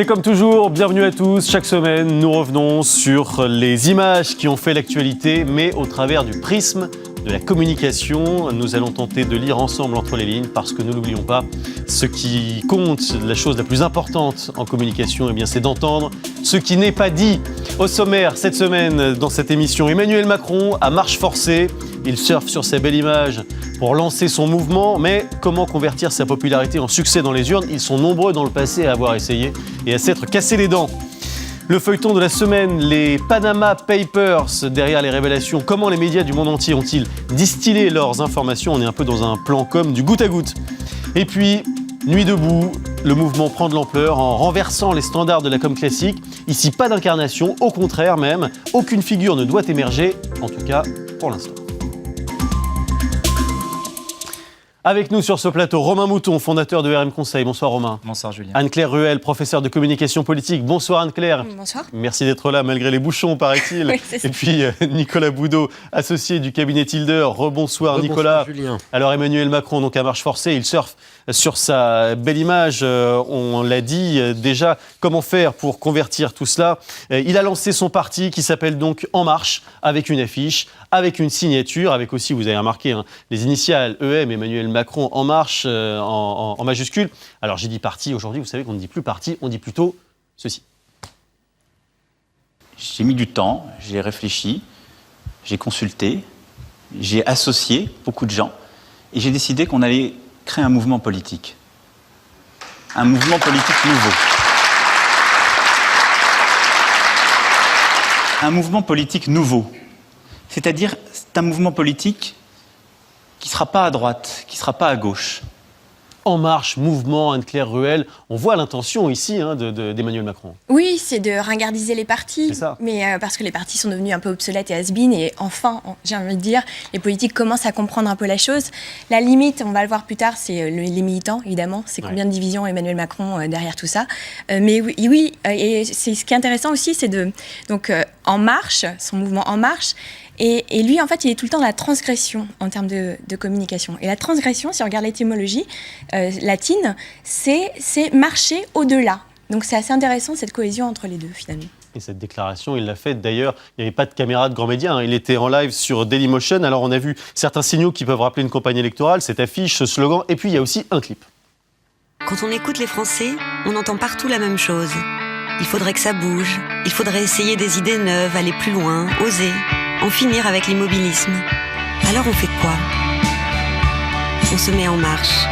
C'est comme toujours, bienvenue à tous. Chaque semaine, nous revenons sur les images qui ont fait l'actualité, mais au travers du prisme de la communication. Nous allons tenter de lire ensemble entre les lignes, parce que ne l'oublions pas, ce qui compte, la chose la plus importante en communication, eh bien, c'est d'entendre ce qui n'est pas dit. Au sommaire, cette semaine, dans cette émission, Emmanuel Macron à marche forcée. Il surfe sur sa belle image pour lancer son mouvement, mais comment convertir sa popularité en succès dans les urnes? Ils sont nombreux dans le passé à avoir essayé et à s'être cassé les dents. Le feuilleton de la semaine, les Panama Papers, derrière les révélations. Comment les médias du monde entier ont-ils distillé leurs informations? On est un peu dans un plan com du goutte à goutte. Et puis, Nuit debout, le mouvement prend de l'ampleur en renversant les standards de la com classique. Ici, pas d'incarnation, au contraire même, aucune figure ne doit émerger, en tout cas pour l'instant. Avec nous sur ce plateau, Romain Mouton, fondateur de RM Conseil. Bonsoir Romain. Bonsoir Julien. Anne-Claire Ruel, professeure de communication politique. Bonsoir Anne-Claire. Bonsoir. Merci d'être là malgré les bouchons, paraît-il. Oui, c'est ça. Et puis Nicolas Boudot, associé du cabinet Tilder. Rebonsoir Nicolas. Julien. Alors Emmanuel Macron, donc à marche forcée, il surfe sur sa belle image. On l'a dit déjà, comment faire pour convertir tout cela? Il a lancé son parti qui s'appelle donc En Marche, avec une affiche, avec une signature, avec aussi, vous avez remarqué, les initiales EM, Emmanuel Macron, En Marche, en majuscule. Alors j'ai dit parti, aujourd'hui vous savez qu'on ne dit plus parti, on dit plutôt ceci. J'ai mis du temps, j'ai réfléchi, j'ai consulté, j'ai associé beaucoup de gens et j'ai décidé qu'on allait créer un mouvement politique. Un mouvement politique nouveau. Un mouvement politique nouveau. C'est-à-dire, c'est un mouvement politique qui ne sera pas à droite, qui ne sera pas à gauche. En Marche, mouvement, Anne-Claire Ruel, on voit l'intention ici d'Emmanuel Macron. Oui, c'est de ringardiser les partis, C'est ça. mais parce que les partis sont devenus un peu obsolètes et has-been, et enfin, j'ai envie de dire, les politiques commencent à comprendre un peu la chose. La limite, on va le voir plus tard, c'est les militants, évidemment. C'est combien de divisions Emmanuel Macron derrière tout ça. Mais oui, et c'est, ce qui est intéressant aussi, c'est En Marche, son mouvement En Marche. Et lui, en fait, il est tout le temps dans la transgression en termes de communication. Et la transgression, si on regarde l'étymologie latine, c'est marcher au-delà. Donc c'est assez intéressant, cette cohésion entre les deux, finalement. Et cette déclaration, il l'a faite d'ailleurs, il n'y avait pas de caméra de grands médias, il était en live sur Dailymotion. Alors on a vu certains signaux qui peuvent rappeler une campagne électorale, cette affiche, ce slogan, et puis il y a aussi un clip. Quand on écoute les Français, on entend partout la même chose. Il faudrait que ça bouge, il faudrait essayer des idées neuves, aller plus loin, oser, en finir avec l'immobilisme. Alors on fait quoi? On se met en marche.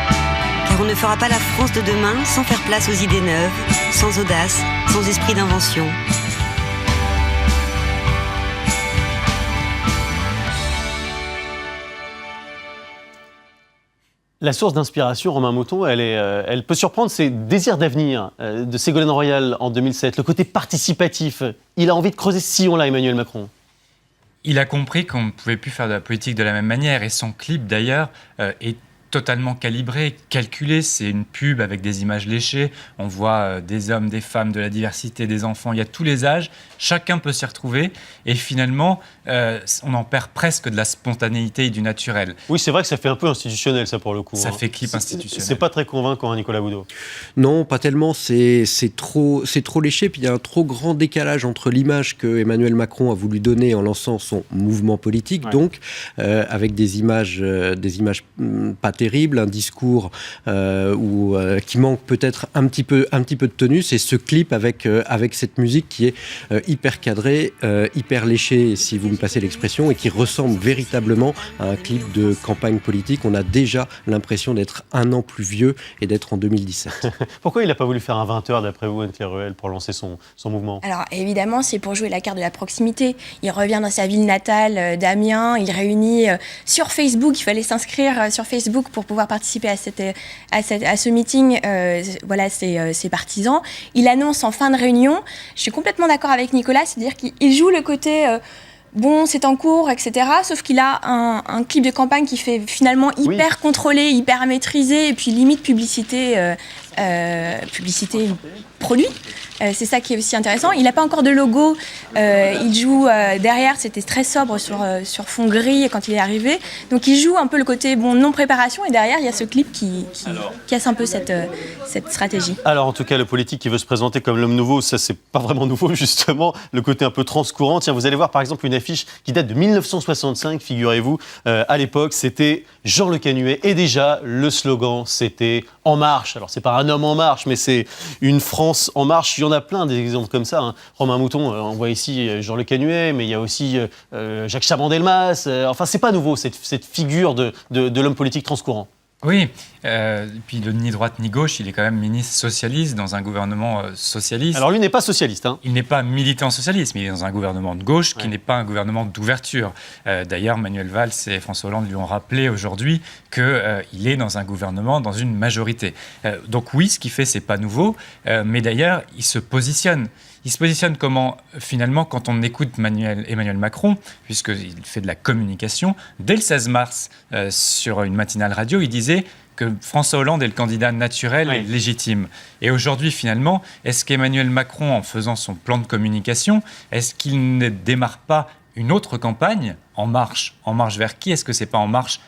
Car on ne fera pas la France de demain sans faire place aux idées neuves, sans audace, sans esprit d'invention. La source d'inspiration, Romain Mouton, elle peut surprendre, c'est Désir d'avenir de Ségolène Royal en 2007, le côté participatif. Il a envie de creuser ce sillon-là, Emmanuel Macron. Il a compris qu'on ne pouvait plus faire de la politique de la même manière, et son clip d'ailleurs est totalement calibré, calculé. C'est une pub avec des images léchées. On voit des hommes, des femmes, de la diversité, des enfants. Il y a tous les âges. Chacun peut s'y retrouver. Et finalement, on en perd presque de la spontanéité et du naturel. Oui, c'est vrai que ça fait un peu institutionnel, ça, pour le coup. Ça fait clip institutionnel. C'est pas très convaincant, Nicolas Boudot. Non, pas tellement. C'est trop léché. Puis il y a un trop grand décalage entre l'image que Emmanuel Macron a voulu donner en lançant son mouvement politique, donc avec des images pas terribles, un discours qui manque peut-être un petit peu de tenue. C'est ce clip avec cette musique qui est hyper cadrée, hyper léchée, si vous me passez l'expression, et qui ressemble véritablement à un clip de campagne politique. On a déjà l'impression d'être un an plus vieux et d'être en 2017. Pourquoi il n'a pas voulu faire un 20h, d'après vous, Anne-Claire Ruel, pour lancer son mouvement? Alors évidemment, c'est pour jouer la carte de la proximité. Il revient dans sa ville natale d'Amiens, il réunit sur Facebook, il fallait s'inscrire sur Facebook pour pouvoir participer à ce meeting, ses partisans. Il annonce en fin de réunion, je suis complètement d'accord avec Nicolas, c'est-à-dire qu'il joue le côté bon, c'est en cours, etc. Sauf qu'il a un clip de campagne qui fait finalement hyper contrôlé, hyper maîtrisé, et puis limite publicité publicité produit. C'est ça qui est aussi intéressant. Il n'a pas encore de logo. Il joue derrière, c'était très sobre sur fond gris quand il est arrivé. Donc il joue un peu le côté non-préparation. Et derrière, il y a ce clip qui casse un peu cette stratégie. Alors en tout cas, le politique qui veut se présenter comme l'homme nouveau, ça c'est pas vraiment nouveau justement. Le côté un peu transcourant. Tiens, vous allez voir par exemple une affiche qui date de 1965, figurez-vous. À l'époque, c'était Jean Le Canuet. Et déjà, le slogan, c'était « En marche ». Alors c'est pas un homme en marche, mais c'est une France en marche. Il y en a plein d'exemples comme ça. Romain Mouton, on voit ici Jean Le Canuet, mais il y a aussi Jacques Chaban-Delmas. Enfin, c'est pas nouveau, cette figure de l'homme politique transcourant. Oui, puis ni droite ni gauche, il est quand même ministre socialiste dans un gouvernement socialiste. Alors lui n'est pas socialiste. Il n'est pas militant socialiste, mais il est dans un gouvernement de gauche qui n'est pas un gouvernement d'ouverture. D'ailleurs, Manuel Valls et François Hollande lui ont rappelé aujourd'hui qu'il est dans un gouvernement, dans une majorité. Donc oui, ce qu'il fait, c'est pas nouveau, mais d'ailleurs, il se positionne. Il se positionne comment, finalement, quand on écoute Emmanuel Macron, puisqu'il fait de la communication. Dès le 16 mars, sur une matinale radio, il disait que François Hollande est le candidat naturel et légitime. Et aujourd'hui, finalement, est-ce qu'Emmanuel Macron, en faisant son plan de communication, est-ce qu'il ne démarre pas une autre campagne en marche vers qui? Est-ce que c'est pas en marche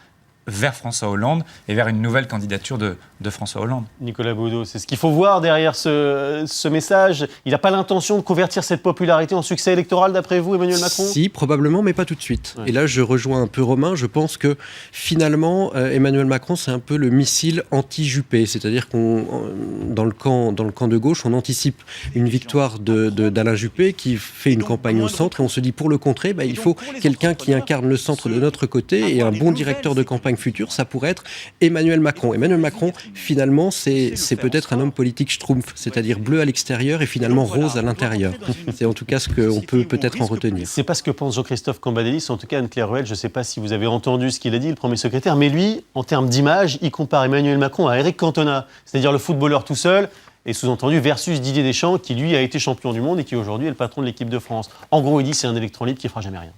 vers François Hollande et vers une nouvelle candidature de François Hollande? Nicolas Boudot, c'est ce qu'il faut voir derrière ce message. Il n'a pas l'intention de convertir cette popularité en succès électoral, d'après vous, Emmanuel Macron? Si, probablement, mais pas tout de suite. Ouais. Et là, je rejoins un peu Romain. Je pense que finalement, Emmanuel Macron, c'est un peu le missile anti-Juppé. C'est-à-dire dans le camp de gauche, on anticipe une victoire d'Alain Juppé qui fait une campagne au centre et on se dit, pour le contrer, il faut quelqu'un qui incarne le centre de notre côté et un bon directeur de campagne futur, ça pourrait être Emmanuel Macron. Emmanuel Macron, finalement, c'est peut-être un homme politique schtroumpf, c'est-à-dire bleu à l'extérieur et finalement rose à l'intérieur. C'est en tout cas ce qu'on peut peut-être en retenir. C'est pas ce que pense Jean-Christophe Cambadélis, en tout cas Anne-Claire Ruel, je ne sais pas si vous avez entendu ce qu'il a dit, le premier secrétaire, mais lui, en termes d'image, il compare Emmanuel Macron à Éric Cantona, c'est-à-dire le footballeur tout seul, et sous-entendu versus Didier Deschamps, qui lui a été champion du monde et qui aujourd'hui est le patron de l'équipe de France. En gros, il dit c'est un électron libre qui ne fera jamais rien.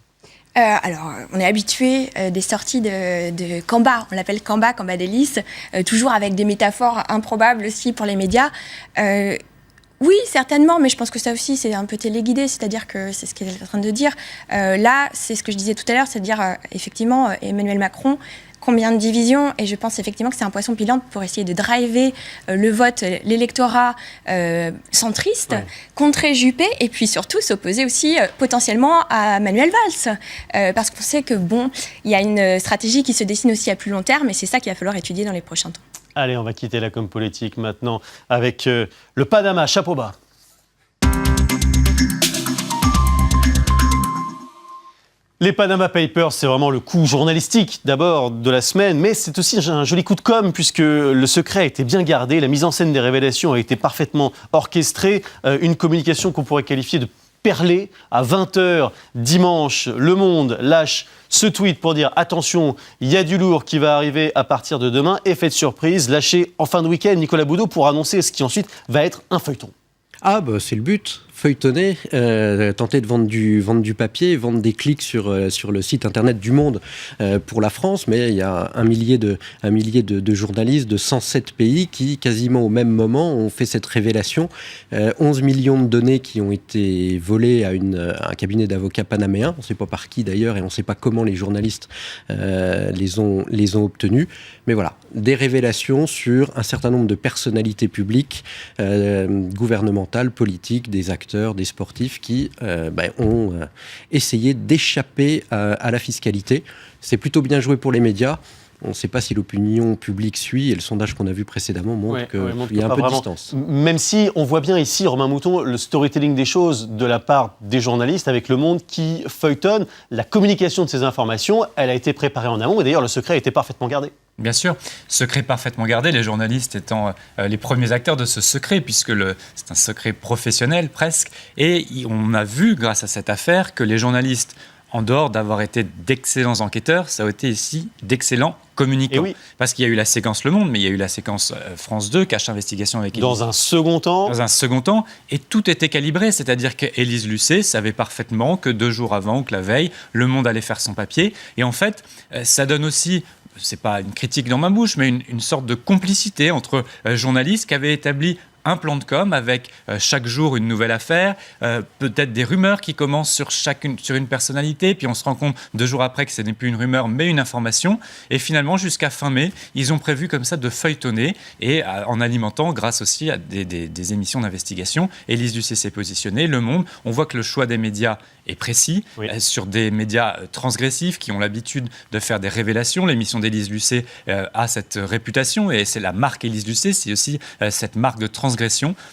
Alors, on est habitué des sorties de Camba, on l'appelle Cambadélis, toujours avec des métaphores improbables aussi pour les médias. Oui, certainement, mais je pense que ça aussi, c'est un peu téléguidé, c'est-à-dire que c'est ce qu'il est en train de dire. Là, c'est ce que je disais tout à l'heure, c'est-à-dire, effectivement, Emmanuel Macron, combien de divisions, et je pense effectivement que c'est un poisson pilante pour essayer de driver le vote, l'électorat centriste, contrer Juppé, et puis surtout s'opposer aussi potentiellement à Manuel Valls. Parce qu'on sait que, il y a une stratégie qui se dessine aussi à plus long terme, et c'est ça qu'il va falloir étudier dans les prochains temps. Allez, on va quitter la com politique maintenant avec le Panama, chapeau bas. Les Panama Papers, c'est vraiment le coup journalistique d'abord de la semaine, mais c'est aussi un joli coup de com' puisque le secret a été bien gardé, la mise en scène des révélations a été parfaitement orchestrée, une communication qu'on pourrait qualifier de perlée. À 20h dimanche, Le Monde lâche ce tweet pour dire attention, il y a du lourd qui va arriver à partir de demain, effet de surprise, lâché en fin de week-end, Nicolas Boudot pour annoncer ce qui ensuite va être un feuilleton. C'est le but. Feuilletonner, tenter de vendre du papier, vendre des clics sur le site internet du Monde pour la France, mais il y a un millier de journalistes de 107 pays qui, quasiment au même moment, ont fait cette révélation. 11 millions de données qui ont été volées à un cabinet d'avocats panaméen, on ne sait pas par qui d'ailleurs, et on ne sait pas comment les journalistes les ont obtenues. Mais voilà, des révélations sur un certain nombre de personnalités publiques, gouvernementales, politiques, des acteurs, des sportifs qui ont essayé d'échapper à la fiscalité. C'est plutôt bien joué pour les médias. On ne sait pas si l'opinion publique suit, et le sondage qu'on a vu précédemment montre qu'il y a un peu de distance. Même si on voit bien ici, Romain Mouton, le storytelling des choses de la part des journalistes avec Le Monde qui feuilletonne. La communication de ces informations, elle a été préparée en amont, et d'ailleurs le secret a été parfaitement gardé. Bien sûr, secret parfaitement gardé, les journalistes étant les premiers acteurs de ce secret, puisque c'est un secret professionnel presque. Et on a vu, grâce à cette affaire, que les journalistes, en dehors d'avoir été d'excellents enquêteurs, ça a été ici d'excellents communicants. Parce qu'il y a eu la séquence Le Monde, mais il y a eu la séquence France 2, Cache Investigation avec Élise. Dans un second temps, et tout était calibré, c'est-à-dire qu'Élise Lucet savait parfaitement que 2 jours avant ou que la veille, Le Monde allait faire son papier. Et en fait, ça donne aussi c'est pas une critique dans ma bouche, mais une sorte de complicité entre journalistes qui avaient établi un plan de com avec chaque jour une nouvelle affaire, peut-être des rumeurs qui commencent sur une personnalité, puis on se rend compte 2 jours après que ce n'est plus une rumeur mais une information. Et finalement, jusqu'à fin mai, ils ont prévu comme ça de feuilletonner et en alimentant grâce aussi à des émissions d'investigation. Élise Lucet s'est positionnée, Le Monde. On voit que le choix des médias est précis, sur des médias transgressifs qui ont l'habitude de faire des révélations. L'émission d'Élise Lucet a cette réputation et c'est la marque Élise Lucet, c'est aussi cette marque de transgression.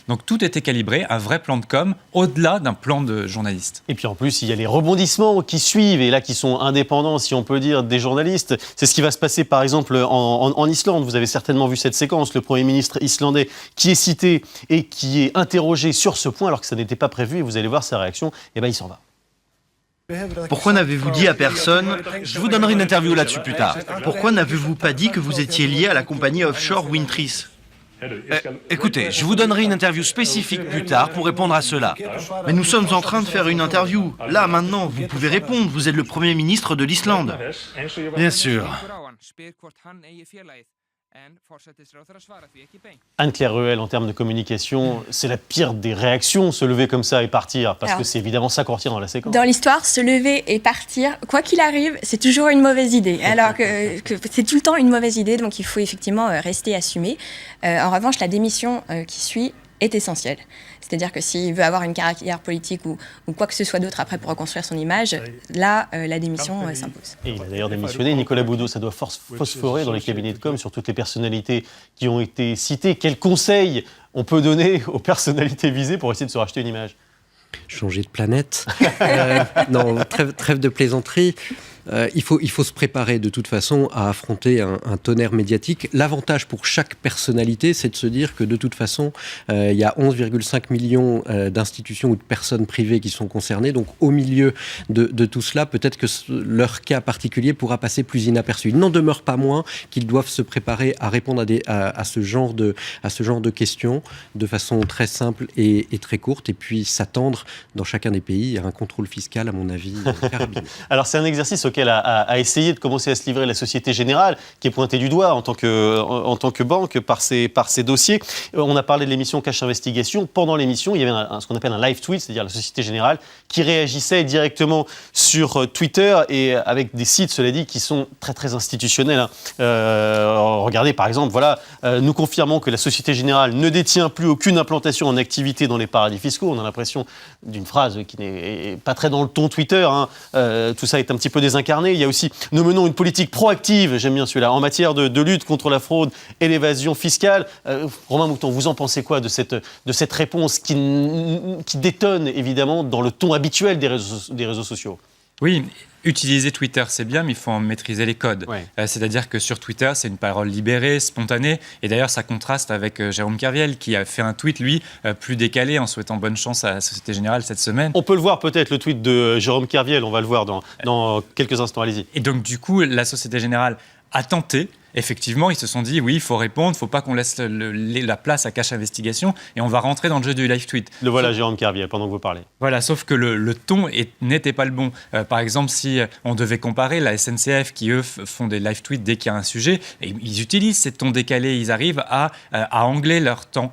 Donc tout était calibré, un vrai plan de com, au-delà d'un plan de journaliste. Et puis en plus, il y a les rebondissements qui suivent, et là qui sont indépendants, si on peut dire, des journalistes. C'est ce qui va se passer par exemple en Islande. Vous avez certainement vu cette séquence, le Premier ministre islandais qui est cité et qui est interrogé sur ce point alors que ça n'était pas prévu, et vous allez voir sa réaction, et il s'en va. Pourquoi n'avez-vous dit à personne « Je vous donnerai une interview là-dessus plus tard ». Pourquoi n'avez-vous pas dit que vous étiez lié à la compagnie offshore Wintris ? Écoutez, je vous donnerai une interview spécifique plus tard pour répondre à cela. Mais nous sommes en train de faire une interview. Là, maintenant, vous pouvez répondre. Vous êtes le Premier ministre de l'Islande. Bien sûr. Anne-Claire Ruel, en termes de communication, c'est la pire des réactions, se lever comme ça et partir, parce que c'est évidemment ça qu'on retient dans la séquence. Dans l'histoire, se lever et partir, quoi qu'il arrive, c'est toujours une mauvaise idée. Alors que c'est tout le temps une mauvaise idée, donc il faut effectivement rester assumé. En revanche, la démission qui suit est essentielle. C'est-à-dire que s'il veut avoir une carrière politique ou quoi que ce soit d'autre après pour reconstruire son image, là, la démission s'impose. Et il a d'ailleurs démissionné. Nicolas Boudot, ça doit phosphorer dans les cabinets de com sur toutes les personnalités qui ont été citées. Quels conseils on peut donner aux personnalités visées pour essayer de se racheter une image ? Changer de planète. Non, trêve de plaisanterie. Il faut se préparer de toute façon à affronter un tonnerre médiatique. L'avantage pour chaque personnalité, c'est de se dire que de toute façon, il y a 11,5 millions d'institutions ou de personnes privées qui sont concernées. Donc au milieu de tout cela, peut-être que leur cas particulier pourra passer plus inaperçu. Il n'en demeure pas moins qu'ils doivent se préparer à répondre à ce genre de questions de façon très simple et très courte, et puis s'attendre dans chacun des pays à un contrôle fiscal, à mon avis, carabiné. Alors c'est un exercice auquel a essayé de commencer à se livrer la Société Générale, qui est pointée du doigt en tant que banque par ses dossiers. On a parlé de l'émission Cache Investigation. Pendant l'émission, il y avait ce qu'on appelle un live tweet, c'est-à-dire la Société Générale qui réagissait directement sur Twitter, et avec des sites, cela dit, qui sont très très institutionnels. Regardez par exemple, nous confirmons que la Société Générale ne détient plus aucune implantation en activité dans les paradis fiscaux. On a l'impression d'une phrase qui n'est pas très dans le ton Twitter. Tout ça est un petit peu désincarné. Il y a aussi « Nous menons une politique proactive », j'aime bien celui-là, en matière de lutte contre la fraude et l'évasion fiscale. Romain Mouton, vous en pensez quoi de cette réponse qui détonne évidemment dans le ton habituel des réseaux sociaux ? Oui, utiliser Twitter, c'est bien, mais il faut en maîtriser les codes. Ouais. C'est-à-dire que sur Twitter, c'est une parole libérée, spontanée. Et d'ailleurs, ça contraste avec Jérôme Kerviel, qui a fait un tweet, lui, plus décalé, en souhaitant bonne chance à la Société Générale cette semaine. On peut le voir peut-être, le tweet de Jérôme Kerviel. On va le voir dans quelques instants. Allez-y. Et donc, du coup, la Société Générale a tenté. Effectivement, ils se sont dit, oui, il faut répondre, il ne faut pas qu'on laisse la place à Cache Investigation, et on va rentrer dans le jeu du live tweet. Le voilà, Jérôme Kerviel, pendant que vous parlez. Voilà, sauf que le ton n'était pas le bon. Par exemple, si on devait comparer la SNCF, qui eux font des live tweets dès qu'il y a un sujet, et ils utilisent ces tons décalés, ils arrivent à angler leur ton.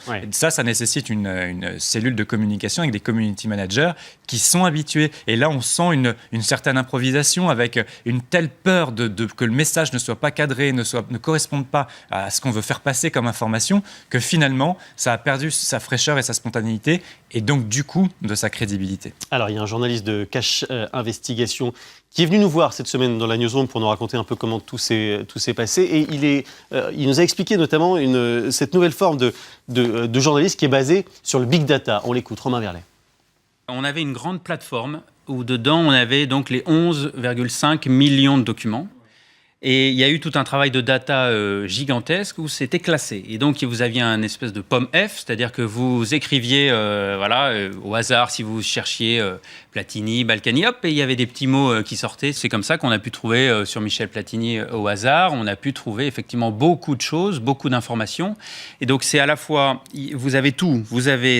Ouais. Et ça nécessite une cellule de communication avec des community managers qui sont habitués. Et là, on sent une certaine improvisation avec une telle peur que le message ne soit pas cadré, ne correspondent pas à ce qu'on veut faire passer comme information, que finalement, ça a perdu sa fraîcheur et sa spontanéité, et donc du coup, de sa crédibilité. Alors, il y a un journaliste de Cache Investigation qui est venu nous voir cette semaine dans la Newsroom pour nous raconter un peu comment tout s'est passé, et il nous a expliqué notamment cette nouvelle forme de journaliste qui est basée sur le big data. On l'écoute, Romain Verlet. On avait une grande plateforme où dedans on avait donc les 11,5 millions de documents. Et il y a eu tout un travail de data gigantesque où c'était classé. Et donc, vous aviez un espèce de pomme F, c'est-à-dire que vous écriviez au hasard, si vous cherchiez Platini, Balkany, hop, et il y avait des petits mots qui sortaient. C'est comme ça qu'on a pu trouver sur Michel Platini au hasard. On a pu trouver effectivement beaucoup de choses, beaucoup d'informations. Et donc, c'est à la fois, vous avez tout.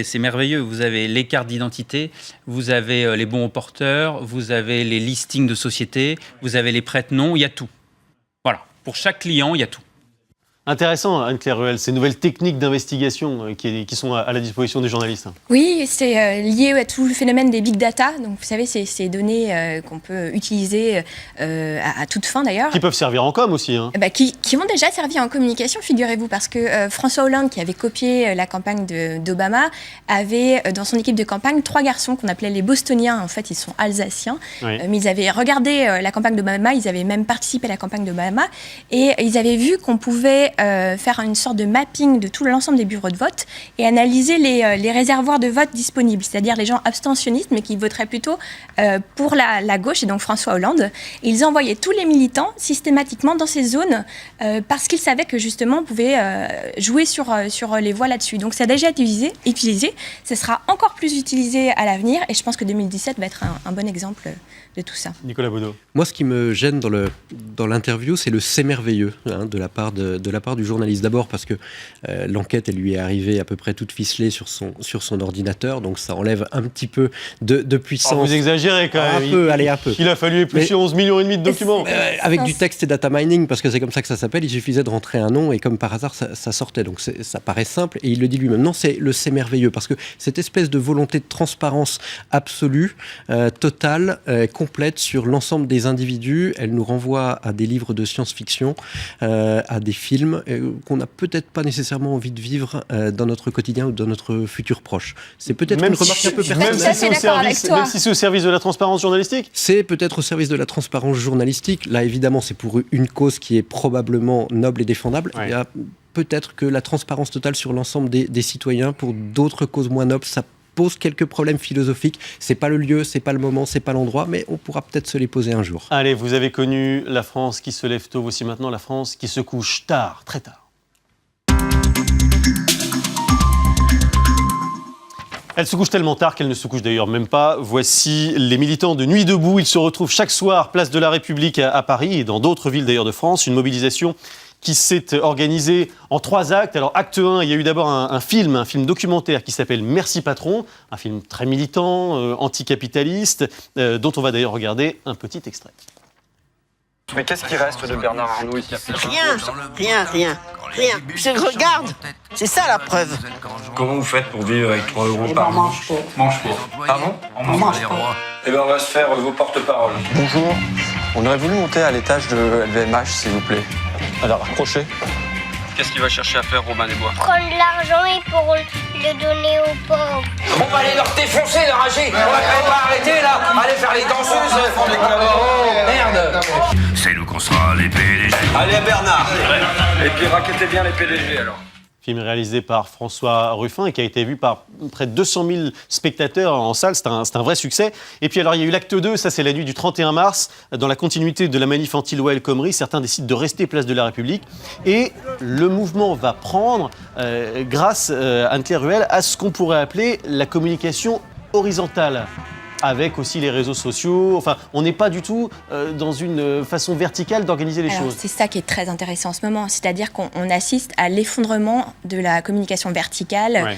C'est merveilleux, vous avez les cartes d'identité, vous avez les bons porteurs, vous avez les listings de sociétés, vous avez les prête-noms, il y a tout. Voilà, pour chaque client, il y a tout. Intéressant, Anne-Claire Ruel, ces nouvelles techniques d'investigation qui sont à la disposition des journalistes. Oui, c'est lié à tout le phénomène des big data. Donc, vous savez, ces données qu'on peut utiliser à toute fin, d'ailleurs. Qui peuvent servir en com aussi. Hein. Qui ont déjà servi en communication, figurez-vous, parce que François Hollande, qui avait copié la campagne d'Obama, avait dans son équipe de campagne 3 garçons qu'on appelait les Bostoniens. En fait, ils sont alsaciens. Oui. Mais ils avaient regardé la campagne d'Obama, ils avaient même participé à la campagne d'Obama, et ils avaient vu qu'on pouvait faire une sorte de mapping de tout l'ensemble des bureaux de vote et analyser les réservoirs de vote disponibles, c'est-à-dire les gens abstentionnistes mais qui voteraient plutôt pour la gauche et donc François Hollande. Et ils envoyaient tous les militants systématiquement dans ces zones parce qu'ils savaient que justement on pouvait jouer sur les voix là-dessus. Donc ça a déjà été utilisé, ça sera encore plus utilisé à l'avenir et je pense que 2017 va être un bon exemple de tout ça. Nicolas Baudot. Moi, ce qui me gêne dans l'interview, c'est le « c'est merveilleux » de la part du journaliste. D'abord parce que l'enquête, elle lui est arrivée à peu près toute ficelée sur son ordinateur, donc ça enlève un petit peu de puissance. Oh, vous exagérez quand même. Un peu. Il a fallu éplucher 11,5 millions de documents. Avec du texte et data mining, parce que c'est comme ça que ça s'appelle, il suffisait de rentrer un nom et comme par hasard, ça sortait. Donc ça paraît simple et il le dit lui-même. Non, c'est merveilleux parce que cette espèce de volonté de transparence absolue, totale, complète sur l'ensemble des individus, elle nous renvoie à des livres de science-fiction, à des films qu'on n'a peut-être pas nécessairement envie de vivre dans notre quotidien ou dans notre futur proche. C'est peut-être une remarque un peu personnelle. Même si c'est au service de la transparence journalistique. C'est peut-être au service de la transparence journalistique. Là, évidemment, c'est pour une cause qui est probablement noble et défendable. Ouais. Il y a peut-être que la transparence totale sur l'ensemble des citoyens, pour d'autres causes moins nobles, ça pose quelques problèmes philosophiques. C'est pas le lieu, c'est pas le moment, c'est pas l'endroit, mais on pourra peut-être se les poser un jour. Allez, vous avez connu la France qui se lève tôt, voici maintenant la France qui se couche tard, très tard. Elle se couche tellement tard qu'elle ne se couche d'ailleurs même pas. Voici les militants de Nuit debout. Ils se retrouvent chaque soir place de la République à Paris et dans d'autres villes d'ailleurs de France. Une mobilisation qui s'est organisée en 3 actes. Alors acte 1, il y a eu d'abord un film documentaire qui s'appelle Merci Patron, un film très militant, anticapitaliste, dont on va d'ailleurs regarder un petit extrait. Mais qu'est-ce qui reste de Bernard Arnault ici ? Rien. Je regarde, c'est ça la preuve. Comment vous faites pour vivre avec 3 € par mois ? Mange pas. Pardon ? On mange pas. Eh bien, on va se faire vos porte-paroles. Bonjour, on aurait voulu monter à l'étage de LVMH, s'il vous plaît. Alors, accrochez. Qu'est-ce qu'il va chercher à faire, Robin des Bois ? Prendre l'argent et pour le donner aux pauvres. On va aller leur défoncer, leur rager. On va quand même pas arrêter, là. Aller faire les danseuses. Oh, merde. C'est nous qu'on sera les PDG. Allez, Bernard. Et puis raquettez bien les PDG, alors. Film réalisé par François Ruffin et qui a été vu par près de 200 000 spectateurs en salle. C'est un vrai succès. Et puis alors, il y a eu l'acte 2, ça c'est la nuit du 31 mars. Dans la continuité de la manif anti-loi El Khomri, certains décident de rester place de la République. Et le mouvement va prendre, grâce, Anne-Claire Ruel, à ce qu'on pourrait appeler la communication horizontale. Avec aussi les réseaux sociaux. Enfin, on n'est pas du tout dans une façon verticale d'organiser les choses. C'est ça qui est très intéressant en ce moment. C'est-à-dire qu'on assiste à l'effondrement de la communication verticale,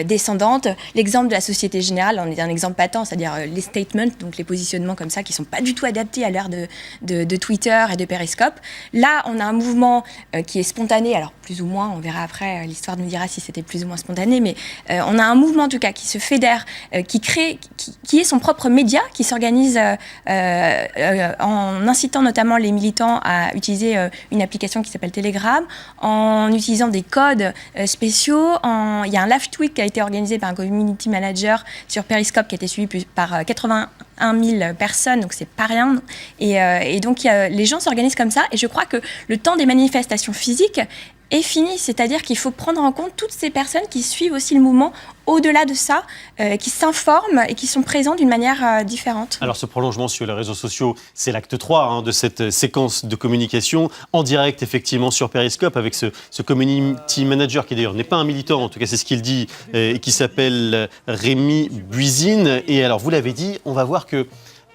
descendante. L'exemple de la Société Générale en est un exemple patent, c'est-à-dire les statements, donc les positionnements comme ça, qui ne sont pas du tout adaptés à l'ère de Twitter et de Periscope. Là, on a un mouvement qui est spontané, alors plus ou moins, on verra après, l'histoire nous dira si c'était plus ou moins spontané, mais on a un mouvement en tout cas qui se fédère, qui crée, qui est son propre média, qui s'organise en incitant notamment les militants à utiliser une application qui s'appelle Telegram, en utilisant des codes spéciaux. Il y a un live tweet qui a été organisé par un community manager sur Periscope qui a été suivi par 81 000 personnes, donc c'est pas rien. Et donc les gens s'organisent comme ça. Et je crois que le temps des manifestations physiques est fini, c'est-à-dire qu'il faut prendre en compte toutes ces personnes qui suivent aussi le mouvement au-delà de ça, qui s'informent et qui sont présents d'une manière différente. Alors ce prolongement sur les réseaux sociaux, c'est l'acte 3 de cette séquence de communication en direct effectivement sur Periscope avec ce community manager qui d'ailleurs n'est pas un militant, en tout cas c'est ce qu'il dit, et qui s'appelle Rémi Buisine. Et alors vous l'avez dit, on va voir que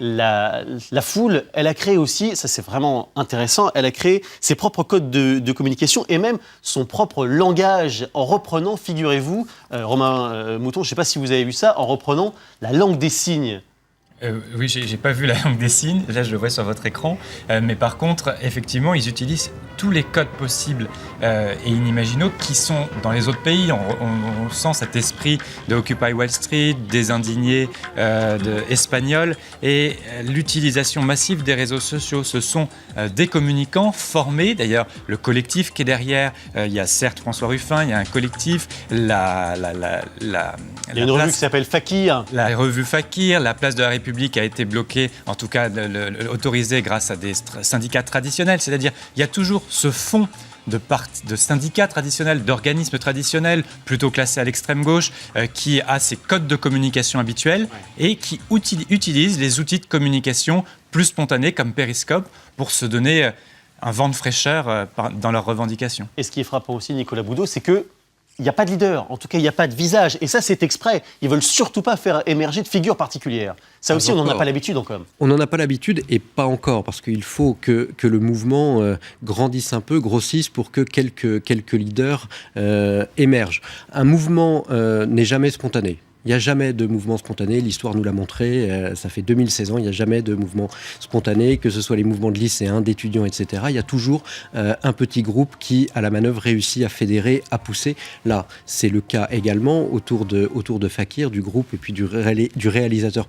la foule, elle a créé aussi, ça c'est vraiment intéressant, elle a créé ses propres codes de communication et même son propre langage en reprenant, figurez-vous, Romain Mouton, je ne sais pas si vous avez vu ça, en reprenant la langue des signes. Oui, j'ai pas vu la langue des signes, là je le vois sur votre écran, mais par contre, effectivement, ils utilisent tous les codes possibles et inimaginables qui sont dans les autres pays. On sent cet esprit de Occupy Wall Street, des indignés espagnols, et l'utilisation massive des réseaux sociaux. Ce sont des communicants formés, d'ailleurs le collectif qui est derrière, il y a certes François Ruffin, il y a un collectif, il y a une revue qui s'appelle Fakir. La revue Fakir, la place de la République a été bloquée, en tout cas autorisée grâce à des syndicats traditionnels. C'est-à-dire il y a toujours ce fond de syndicats traditionnels, d'organismes traditionnels, plutôt classés à l'extrême gauche, qui a ses codes de communication habituels et qui utilise les outils de communication plus spontanés comme Periscope pour se donner un vent de fraîcheur dans leurs revendications. Et ce qui est frappant aussi, Nicolas Boudot, c'est que il n'y a pas de leader, en tout cas il n'y a pas de visage. Et ça, c'est exprès. Ils ne veulent surtout pas faire émerger de figures particulières. Ça aussi, on n'en a pas l'habitude encore. On n'en a pas l'habitude et pas encore, parce qu'il faut que le mouvement grandisse un peu, grossisse pour que quelques leaders émergent. Un mouvement n'est jamais spontané. Il n'y a jamais de mouvement spontané, l'histoire nous l'a montré, ça fait 2016 ans, il n'y a jamais de mouvement spontané, que ce soit les mouvements de lycéens, d'étudiants, etc. Il y a toujours un petit groupe qui, à la manœuvre, réussit à fédérer, à pousser. Là, c'est le cas également autour de Fakir, du groupe et puis du réalisateur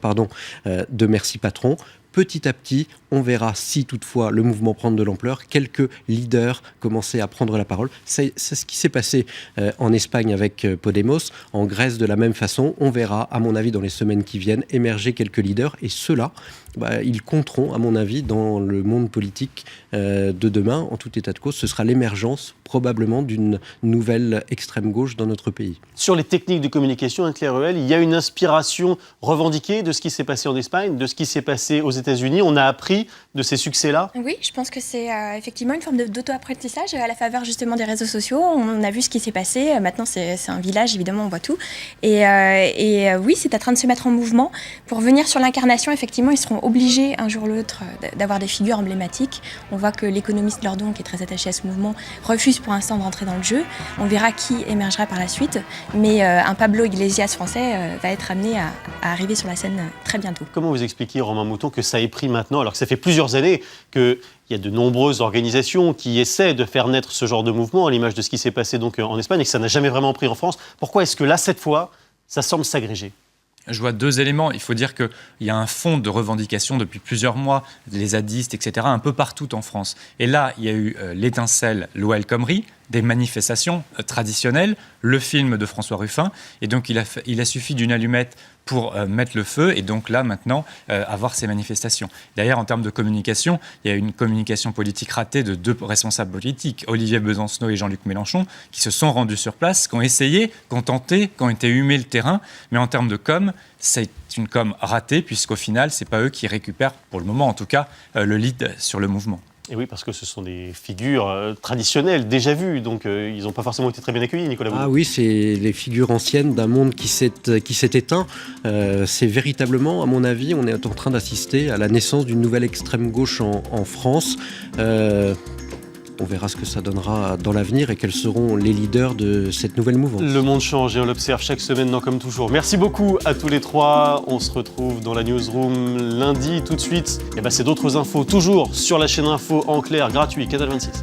de Merci Patron. Petit à petit, on verra si toutefois le mouvement prend de l'ampleur, quelques leaders commencer à prendre la parole. C'est ce qui s'est passé en Espagne avec Podemos, en Grèce de la même façon. On verra, à mon avis, dans les semaines qui viennent, émerger quelques leaders et ceux-là, ils compteront, à mon avis, dans le monde politique de demain. En tout état de cause, ce sera l'émergence probablement d'une nouvelle extrême gauche dans notre pays. Sur les techniques de communication, Claire Ruel, il y a une inspiration revendiquée de ce qui s'est passé en Espagne, de ce qui s'est passé aux États-Unis. On a appris de ces succès-là. Oui, je pense que c'est effectivement une forme d'auto-apprentissage à la faveur justement des réseaux sociaux. On a vu ce qui s'est passé. Maintenant, c'est un village, évidemment, on voit tout. Et oui, c'est en train de se mettre en mouvement. Pour venir sur l'incarnation, effectivement, ils seront obligés un jour ou l'autre d'avoir des figures emblématiques. On voit que l'économiste Lordon, qui est très attaché à ce mouvement, refuse pour l'instant de rentrer dans le jeu. On verra qui émergera par la suite. Mais un Pablo Iglesias français va être amené à arriver sur la scène très bientôt. Comment vous expliquez, Romain Mouton, que ça ait pris maintenant, alors que ça fait plusieurs années qu'il y a de nombreuses organisations qui essaient de faire naître ce genre de mouvement, à l'image de ce qui s'est passé donc en Espagne, et que ça n'a jamais vraiment pris en France. Pourquoi est-ce que là, cette fois, ça semble s'agréger ? Je vois deux éléments. Il faut dire qu'il y a un fond de revendication depuis plusieurs mois, les zadistes, etc., un peu partout en France. Et là, il y a eu l'étincelle Loi El Khomri, des manifestations traditionnelles, le film de François Ruffin. Et donc, il a suffi d'une allumette pour mettre le feu et donc là, maintenant, avoir ces manifestations. D'ailleurs, en termes de communication, il y a une communication politique ratée de deux responsables politiques, Olivier Besancenot et Jean-Luc Mélenchon, qui se sont rendus sur place, qui ont essayé, qui ont tenté, qui ont été humés le terrain. Mais en termes de com, c'est une com ratée, puisqu'au final, ce n'est pas eux qui récupèrent, pour le moment en tout cas, le lead sur le mouvement. Et oui, parce que ce sont des figures traditionnelles, déjà vues, donc ils n'ont pas forcément été très bien accueillis, Nicolas Boudot. Ah oui, c'est les figures anciennes d'un monde qui s'est éteint. C'est véritablement, à mon avis, on est en train d'assister à la naissance d'une nouvelle extrême gauche en France. On verra ce que ça donnera dans l'avenir et quels seront les leaders de cette nouvelle mouvance. Le monde change et on l'observe chaque semaine dans Comme Toujours. Merci beaucoup à tous les trois. On se retrouve dans la newsroom lundi. Tout de suite, c'est d'autres infos, toujours sur la chaîne Info en clair, gratuit, Canal 26.